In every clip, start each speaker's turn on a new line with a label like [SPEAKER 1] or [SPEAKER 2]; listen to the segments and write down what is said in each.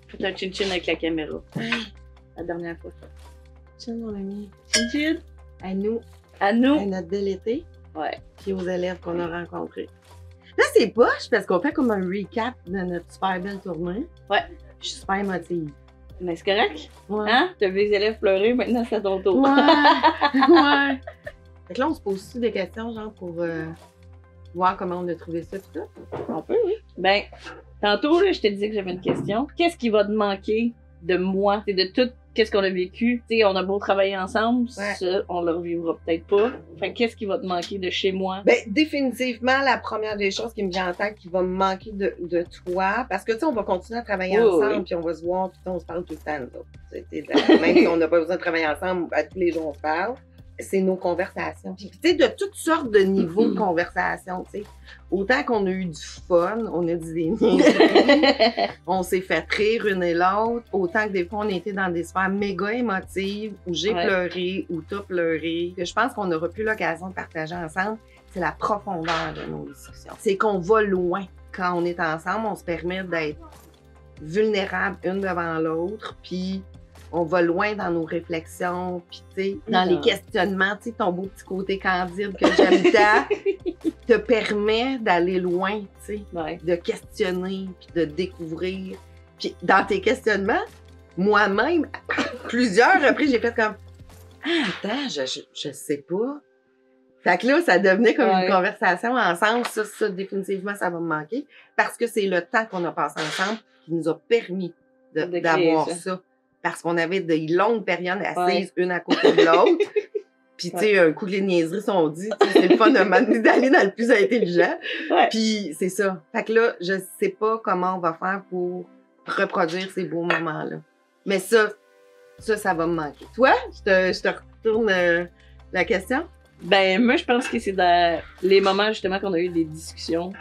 [SPEAKER 1] Faites un chin-chin avec la caméra. La dernière fois.
[SPEAKER 2] Chin, mon ami.
[SPEAKER 1] Chin-chin.
[SPEAKER 2] À nous,
[SPEAKER 1] À nous.
[SPEAKER 2] à notre bel été,
[SPEAKER 1] Ouais.
[SPEAKER 2] puis aux élèves qu'on a rencontrés. Là, c'est poche parce qu'on fait comme un recap de notre super belle tournée.
[SPEAKER 1] Ouais.
[SPEAKER 2] Je suis super émotive.
[SPEAKER 1] Mais c'est correct.
[SPEAKER 2] Ouais.
[SPEAKER 1] Hein? T'as vu les élèves pleurer, maintenant c'est à ton tour.
[SPEAKER 2] Ouais. Ouais. Fait que là, on se pose-tu des questions, genre, pour voir comment on a trouvé ça, tout ça?
[SPEAKER 1] On peut, oui. Ben, tantôt, là, je te disais que j'avais une question. Qu'est-ce qui va te manquer de moi? C'est de tout, qu'est-ce qu'on a vécu? Tu sais, on a beau travailler ensemble,
[SPEAKER 2] Ouais.
[SPEAKER 1] ça, on le revivra peut-être pas. Fait que qu'est-ce qui va te manquer de chez moi?
[SPEAKER 2] Ben, définitivement, la première des choses qui me vient en tête qui va me manquer de toi, parce que, tu sais, on va continuer à travailler
[SPEAKER 1] Oui,
[SPEAKER 2] ensemble,
[SPEAKER 1] oui.
[SPEAKER 2] puis on va se voir, puis on se parle tout le temps, nous autres. Même si on n'a pas besoin de travailler ensemble, à tous les jours, on se parle. C'est nos conversations. Puis, tu sais, de toutes sortes de niveaux de conversation, tu sais. Autant qu'on a eu du fun, on a dit des niaiseries, on s'est fait rire une et l'autre, autant que des fois, on était dans des sphères méga émotives, où j'ai
[SPEAKER 1] Ouais.
[SPEAKER 2] pleuré, où t'as pleuré, que je pense qu'on n'aura plus l'occasion de partager ensemble, c'est la profondeur de nos discussions. C'est qu'on va loin. Quand on est ensemble, on se permet d'être vulnérables une devant l'autre, puis on va loin dans nos réflexions, puis tu sais, dans les questionnements, tu sais, ton beau petit côté candide que j'aime tant, te permet d'aller loin, tu sais,
[SPEAKER 1] Ouais.
[SPEAKER 2] de questionner, puis de découvrir. Puis dans tes questionnements, moi-même, plusieurs reprises, j'ai fait comme « Ah, attends, je sais pas. » Fait que là, ça devenait comme
[SPEAKER 1] Ouais.
[SPEAKER 2] une conversation ensemble. Ça, définitivement, ça va me manquer. Parce que c'est le temps qu'on a passé ensemble qui nous a permis
[SPEAKER 1] De créer
[SPEAKER 2] d'avoir
[SPEAKER 1] ça.
[SPEAKER 2] ça. Parce qu'on avait des longues périodes assises,
[SPEAKER 1] Ouais.
[SPEAKER 2] une à côté de l'autre. Puis, tu sais, un coup que les niaiseries sont dites, tu sais, c'est le fun d'aller dans le plus intelligent.
[SPEAKER 1] Ouais.
[SPEAKER 2] Puis, c'est ça. Fait que là, je sais pas comment on va faire pour reproduire ces beaux moments-là. Mais ça va me manquer. Toi, je te retourne la question?
[SPEAKER 1] Ben, moi, je pense que c'est dans les moments, justement, qu'on a eu des discussions,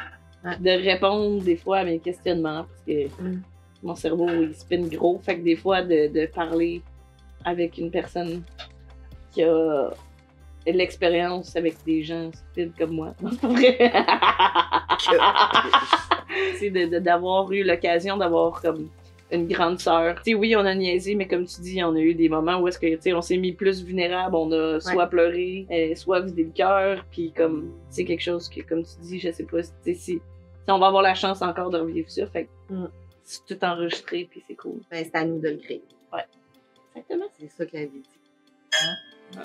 [SPEAKER 2] Ouais.
[SPEAKER 1] de répondre des fois à mes questionnements, parce que mon cerveau, il spin gros. Fait que des fois, de parler avec une personne qui a de l'expérience avec des gens stupides comme moi. Non, c'est pas vrai. C'est d'avoir eu l'occasion d'avoir comme une grande sœur. Tu sais, oui, on a niaisé, mais comme tu dis, on a eu des moments où est-ce que, tu sais, on s'est mis plus vulnérable, on a soit pleuré, soit vidé le cœur, puis comme, c'est quelque chose que, comme tu dis, je sais pas, tu sais, si on va avoir la chance encore de revivre ça, fait que c'est tout enregistré, puis c'est cool.
[SPEAKER 2] Ben, c'est à nous de le créer.
[SPEAKER 1] Exactement.
[SPEAKER 2] C'est ça que la vie dit.
[SPEAKER 1] Ouais.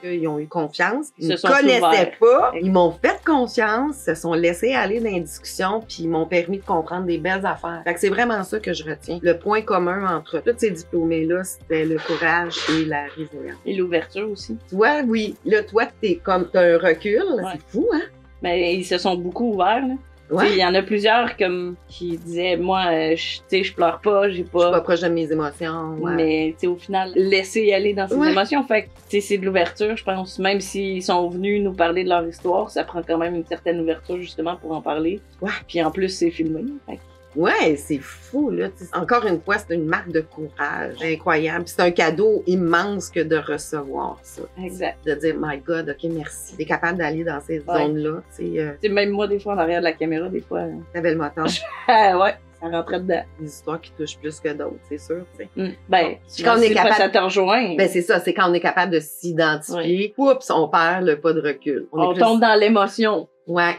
[SPEAKER 2] Ils ont eu confiance,
[SPEAKER 1] Ils
[SPEAKER 2] ils
[SPEAKER 1] se
[SPEAKER 2] me
[SPEAKER 1] sont
[SPEAKER 2] connaissaient
[SPEAKER 1] ouverts.
[SPEAKER 2] pas, ils m'ont fait confiance, se sont laissés aller dans les discussions, puis ils m'ont permis de comprendre des belles affaires. Fait que c'est vraiment ça que je retiens. Le point commun entre tous ces diplômés-là, c'était le courage et la résilience.
[SPEAKER 1] Et l'ouverture aussi.
[SPEAKER 2] Tu vois, oui, là, toi, t'as un recul,
[SPEAKER 1] Ouais.
[SPEAKER 2] c'est fou, hein?
[SPEAKER 1] Mais ils se sont beaucoup ouverts, là. Tu sais,
[SPEAKER 2] Ouais.
[SPEAKER 1] il y en a plusieurs comme qui disaient moi tu sais je pleure pas, j'ai
[SPEAKER 2] Je suis pas
[SPEAKER 1] pas
[SPEAKER 2] proche de mes émotions. Ouais.
[SPEAKER 1] mais tu sais au final laisser aller dans ses
[SPEAKER 2] Ouais.
[SPEAKER 1] émotions, fait que tu sais c'est de l'ouverture, je pense, même s'ils sont venus nous parler de leur histoire, ça prend quand même une certaine ouverture justement pour en parler.
[SPEAKER 2] Ouais.
[SPEAKER 1] Puis en plus c'est filmé. Fait que
[SPEAKER 2] Ouais, c'est fou, là. T'sais, encore une fois, c'est une marque de courage incroyable. Puis c'est un cadeau immense que de recevoir ça.
[SPEAKER 1] exact.
[SPEAKER 2] De dire, my God, OK, merci. T'es capable d'aller dans ces
[SPEAKER 1] Ouais.
[SPEAKER 2] zones-là. Tu sais,
[SPEAKER 1] Tu sais même moi des fois en arrière de la caméra des fois
[SPEAKER 2] t'avais le moton.
[SPEAKER 1] ouais, ça rentrait dedans.
[SPEAKER 2] Des histoires qui touchent plus que d'autres, c'est sûr, tu sais.
[SPEAKER 1] Ben,
[SPEAKER 2] Quand on est capable-
[SPEAKER 1] ça te rejoint.
[SPEAKER 2] Ben, c'est ça, c'est quand on est capable de s'identifier. Oups, on perd le pas de recul.
[SPEAKER 1] on
[SPEAKER 2] est plus-
[SPEAKER 1] tombe dans l'émotion.
[SPEAKER 2] Ouais.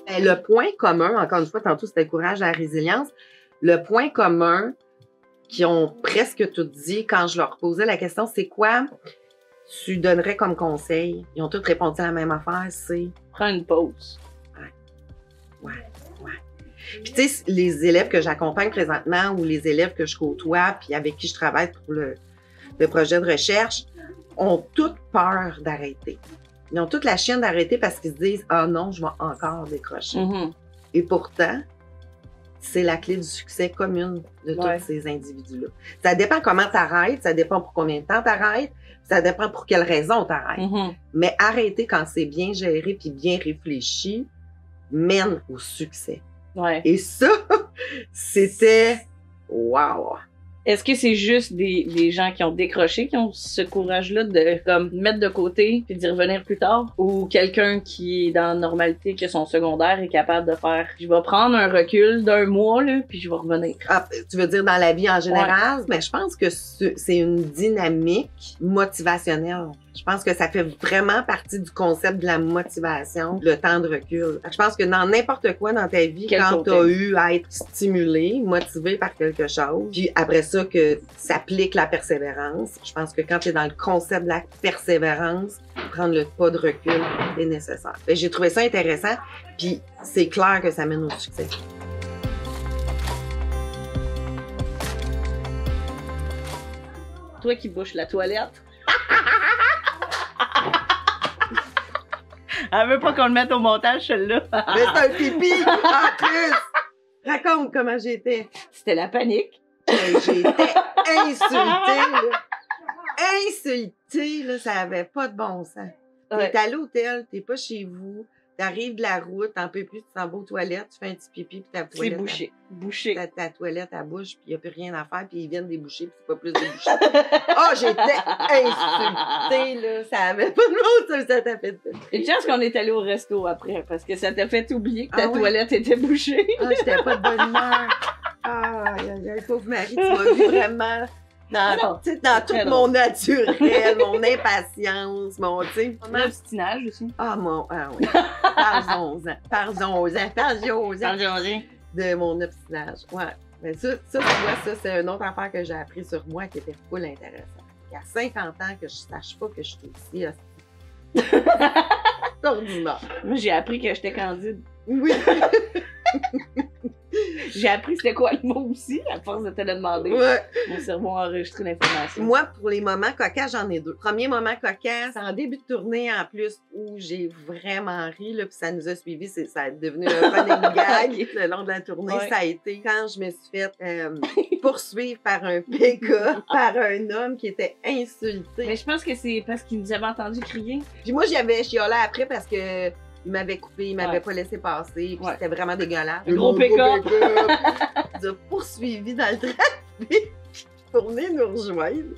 [SPEAKER 2] Ben, le point commun, encore une fois, tantôt c'était le courage et la résilience. Le point commun qu'ils ont presque tout dit quand je leur posais la question, c'est quoi tu donnerais comme conseil? Ils ont tous répondu à la même affaire, c'est
[SPEAKER 1] Prends une pause.
[SPEAKER 2] ouais. Puis tu sais, les élèves que j'accompagne présentement ou les élèves que je côtoie puis avec qui je travaille pour le projet de recherche ont toutes peur d'arrêter. Ils ont toute la chienne d'arrêter parce qu'ils se disent « Ah non, je vais encore décrocher.
[SPEAKER 1] Mhm.
[SPEAKER 2] Et pourtant, c'est la clé du succès commune de
[SPEAKER 1] Ouais.
[SPEAKER 2] tous ces individus-là. Ça dépend comment tu arrêtes, ça dépend pour combien de temps tu arrêtes, ça dépend pour quelle raison tu arrêtes.
[SPEAKER 1] Mhm.
[SPEAKER 2] Mais arrêter quand c'est bien géré puis bien réfléchi mène au succès.
[SPEAKER 1] Ouais.
[SPEAKER 2] Et ça, c'était wow!
[SPEAKER 1] Est-ce que c'est juste des gens qui ont décroché, qui ont ce courage-là de comme mettre de côté puis d'y revenir plus tard? Ou quelqu'un qui est dans la normalité, qui a son secondaire, est capable de faire « Je vais prendre un recul d'un mois, là, puis je vais revenir. »
[SPEAKER 2] Ah, tu veux dire dans la vie en général? Mais je pense que c'est une dynamique motivationnelle. Je pense que ça fait vraiment partie du concept de la motivation, le temps de recul. Je pense que dans n'importe quoi dans ta vie, quand tu as eu à être stimulé, motivé par quelque chose, puis après ça que s'applique la persévérance, je pense que quand tu es dans le concept de la persévérance, prendre le pas de recul est nécessaire. J'ai trouvé ça intéressant, puis c'est clair que ça mène au succès.
[SPEAKER 1] Toi qui bouches la toilette. Elle veut pas qu'on le mette au montage, celle-là.
[SPEAKER 2] Mais c'est un pipi, en plus! Raconte comment j'étais.
[SPEAKER 1] C'était la panique.
[SPEAKER 2] J'étais insultée, là. Insultée, là, ça avait pas de bon sens.
[SPEAKER 1] Ouais.
[SPEAKER 2] T'es à l'hôtel, t'es pas chez vous, t'arrives de la route, t'en peux plus, tu t'en vas aux toilettes, tu fais un petit pipi, puis ta toilette...
[SPEAKER 1] C'est bouché. Bouché.
[SPEAKER 2] Ta toilette, à bouche, puis il n'y a plus rien à faire, puis ils viennent déboucher, puis c'est pas plus débouché. Oh, j'étais insultée, là. Ça avait pas de mots, ça t'a fait...
[SPEAKER 1] Une chance qu'on est allé au resto après, parce que ça t'a fait oublier que ta
[SPEAKER 2] oui?
[SPEAKER 1] toilette était bouchée.
[SPEAKER 2] Ah, j'étais pas de bonne humeur. Ah, pauvre Marie, tu m'as vu vraiment... Dans tout mon naturel, mon impatience, mon, tu sais.
[SPEAKER 1] Mon obstinage aussi.
[SPEAKER 2] Ah oui. Parlons-en. De mon obstinage. Ouais. Mais ça, tu vois, ça, c'est une autre affaire que j'ai appris sur moi qui était full intéressante. Il y a 50 ans que je sache pas que je suis aussi ordinaire.
[SPEAKER 1] Moi, j'ai appris que j'étais candide.
[SPEAKER 2] Oui.
[SPEAKER 1] J'ai appris c'était quoi le mot aussi, à force de te le demander.
[SPEAKER 2] Ouais.
[SPEAKER 1] Mon cerveau a enregistré l'information.
[SPEAKER 2] Moi, pour les moments cocasses, j'en ai deux. Premier moment cocasse, c'est en début de tournée en plus où j'ai vraiment ri, là, puis ça nous a suivis, ça est devenu un running gag le long de la tournée. Ouais. Ça a été quand je me suis fait poursuivre par un PK, par un homme qui était insulté.
[SPEAKER 1] Mais je pense que c'est parce qu'il nous avait entendu crier.
[SPEAKER 2] Puis moi, j'y avais chiolé après parce que il m'avait coupé, il m'avait pas laissé passer, puis c'était vraiment dégueulasse.
[SPEAKER 1] Un gros pick-up!
[SPEAKER 2] Il nous a poursuivis dans le trafic pour venir nous rejoindre.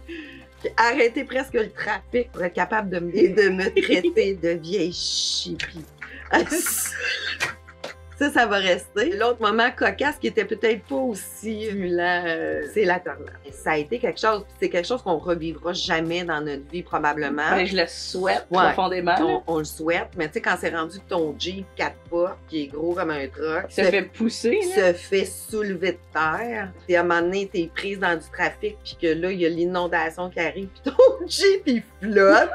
[SPEAKER 2] Puis arrêter presque le trafic pour être capable de me traiter de vieille chipie. Ça va rester. L'autre moment cocasse qui était peut-être pas aussi stimulant, c'est la tornade. Ça a été quelque chose, c'est quelque chose qu'on revivra jamais dans notre vie probablement.
[SPEAKER 1] Ben, je le souhaite profondément.
[SPEAKER 2] On le souhaite, mais tu sais, quand c'est rendu que ton Jeep 4 portes, qui est gros comme un truck,
[SPEAKER 1] se fait pousser,
[SPEAKER 2] se fait soulever de terre, puis à un moment donné, t'es prise dans du trafic, puis que là, il y a l'inondation qui arrive, puis ton Jeep, il flotte.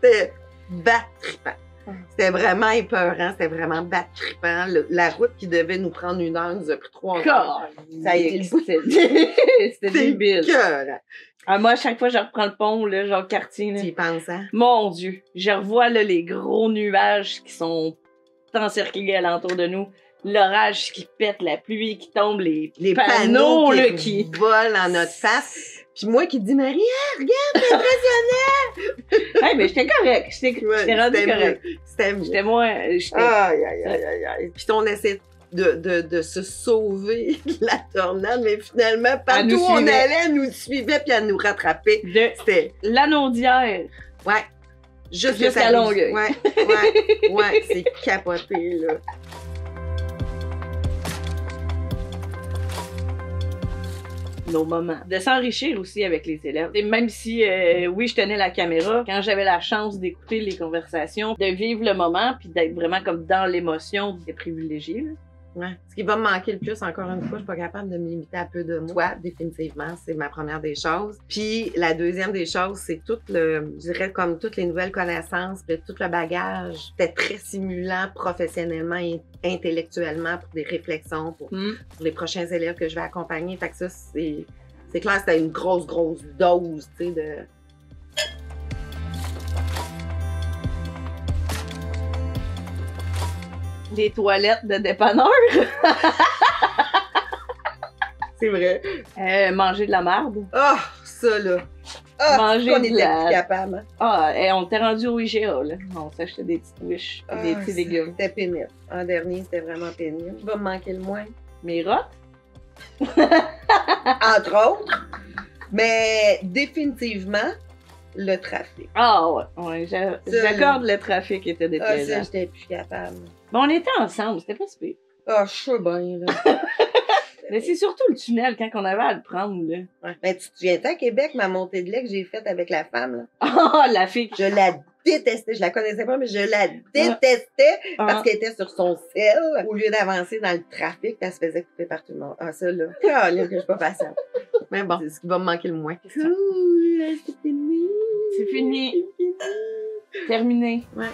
[SPEAKER 2] C'était battrippant. C'était vraiment épeurant, c'était vraiment battrippant. La route qui devait nous prendre 1 heure nous a pris 3 heures. Ça a été
[SPEAKER 1] C'était débile.
[SPEAKER 2] Ah,
[SPEAKER 1] moi, à chaque fois que je reprends le pont, là, genre quartier, là,
[SPEAKER 2] tu y penses, hein?
[SPEAKER 1] Mon Dieu, je revois là, les gros nuages qui sont encerclés alentour de nous. L'orage qui pète, la pluie qui tombe, les panneaux là, qui
[SPEAKER 2] volent dans notre face. Puis moi qui dis, Marie, regarde, c'est impressionnant!
[SPEAKER 1] Hey, mais j'étais correct. J'étais rendu correct.
[SPEAKER 2] C'était mieux.
[SPEAKER 1] J'étais moins.
[SPEAKER 2] Aïe. Puis on essaie de se sauver de la tornade, mais finalement, partout où on allait, elle nous suivait puis elle nous rattrapait.
[SPEAKER 1] C'était l'Anaudière.
[SPEAKER 2] Ouais.
[SPEAKER 1] Jusqu'à Longueuil.
[SPEAKER 2] Ouais, c'est capoté, là.
[SPEAKER 1] Nos moments. De s'enrichir aussi avec les élèves. Et même si, oui, je tenais la caméra, quand j'avais la chance d'écouter les conversations, de vivre le moment, puis d'être vraiment comme dans l'émotion, c'était privilégié. Là.
[SPEAKER 2] Ouais. Ce qui va me manquer le plus, encore une fois, je suis pas capable de me limiter à peu de mots. Toi, définitivement, c'est ma première des choses. Puis la deuxième des choses, c'est tout je dirais comme toutes les nouvelles connaissances, puis tout le bagage. C'était très stimulant professionnellement et intellectuellement pour des réflexions, pour les prochains élèves que je vais accompagner. Fait que ça, c'est clair, c'était une grosse dose, tu sais, de...
[SPEAKER 1] Des toilettes de dépanneur.
[SPEAKER 2] C'est vrai.
[SPEAKER 1] Manger de la marde.
[SPEAKER 2] Ah, ça là. Ah,
[SPEAKER 1] manger
[SPEAKER 2] on était plus capable.
[SPEAKER 1] Ah, on était rendu au IGA, là. On s'achetait des petites wish, des petits légumes.
[SPEAKER 2] C'était pénible. En dernier, c'était vraiment pénible. Qui va me manquer le moins?
[SPEAKER 1] Mes rottes?
[SPEAKER 2] Entre autres. Mais définitivement, le trafic.
[SPEAKER 1] Ah ouais, j'accorde le trafic était
[SPEAKER 2] Ah,
[SPEAKER 1] déplaisant.
[SPEAKER 2] ça, j'étais plus capable.
[SPEAKER 1] Bon, on était ensemble, c'était pas si pire.
[SPEAKER 2] Ah, je suis bien, là.
[SPEAKER 1] Mais c'est surtout le tunnel quand on avait à le prendre, là.
[SPEAKER 2] Ouais. Mais tu te souviens à Québec, ma montée de lait que j'ai faite avec la femme, là?
[SPEAKER 1] Ah, la fille.
[SPEAKER 2] Je la détestais. Je la connaissais pas, mais je la détestais parce qu'elle était sur son sel. Au lieu d'avancer dans le trafic, elle se faisait couper par tout le monde. Ah, ça, là. Caroline, que je suis pas patiente. Mais bon, c'est ce qui va me manquer le moins.
[SPEAKER 1] Cool, c'est fini. C'est fini. Terminé.
[SPEAKER 2] Ouais.